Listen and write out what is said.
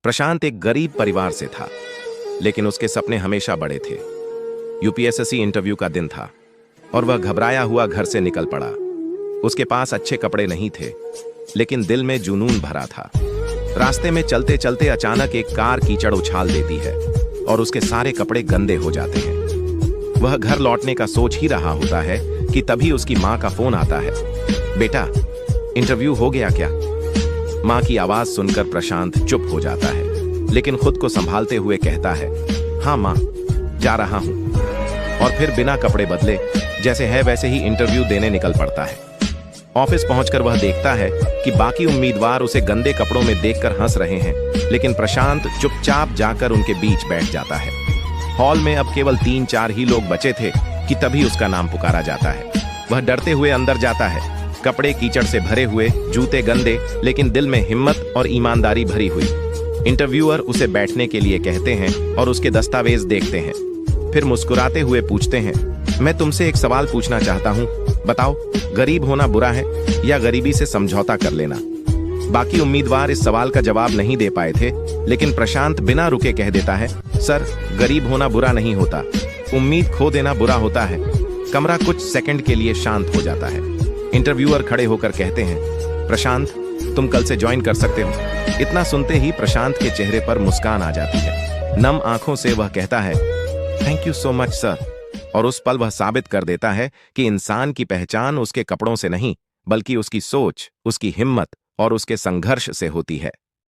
प्रशांत एक गरीब परिवार से था, लेकिन उसके सपने हमेशा बड़े थे। यूपीएससी इंटरव्यू का दिन था और वह घबराया हुआ घर से निकल पड़ा। उसके पास अच्छे कपड़े नहीं थे, लेकिन दिल में जुनून भरा था। रास्ते में चलते चलते अचानक एक कार कीचड़ उछाल देती है और उसके सारे कपड़े गंदे हो जाते हैं। वह घर लौटने का सोच ही रहा होता है कि तभी उसकी माँ का फोन आता है। बेटा, इंटरव्यू हो गया क्या? माँ की आवाज सुनकर प्रशांत चुप हो जाता है, लेकिन खुद को संभालते हुए कहता है, हाँ माँ, जा रहा हूं। और फिर बिना कपड़े बदले जैसे है वैसे ही इंटरव्यू देने निकल पड़ता है। ऑफिस पहुंचकर वह देखता है कि बाकी उम्मीदवार उसे गंदे कपड़ों में देखकर हंस रहे हैं, लेकिन प्रशांत चुपचाप जाकर उनके बीच बैठ जाता है। हॉल में अब केवल 3-4 ही लोग बचे थे कि तभी उसका नाम पुकारा जाता है। वह डरते हुए अंदर जाता है, कपड़े कीचड़ से भरे हुए, जूते गंदे, लेकिन दिल में हिम्मत और ईमानदारी भरी हुई। इंटरव्यूअर उसे बैठने के लिए कहते हैं और उसके दस्तावेज देखते हैं। फिर मुस्कुराते हुए पूछते हैं, मैं तुमसे एक सवाल पूछना चाहता हूँ, बताओ, गरीब होना बुरा है या गरीबी से समझौता कर लेना? बाकी उम्मीदवार इस सवाल का जवाब नहीं दे पाए थे, लेकिन प्रशांत बिना रुके कह देता है, सर, गरीब होना बुरा नहीं होता, उम्मीद खो देना बुरा होता है। कमरा कुछ सेकंड के लिए शांत हो जाता है। इंटरव्यूअर खड़े होकर कहते हैं, प्रशांत, तुम कल से ज्वाइन कर सकते हो। इतना सुनते ही प्रशांत के चेहरे पर मुस्कान आ जाती है। नम आंखों से वह कहता है, thank you so much sir. और उस पल वह साबित कर देता है कि इंसान की पहचान उसके कपड़ों से नहीं, बल्कि उसकी सोच, उसकी हिम्मत और उसके संघर्ष से होती है।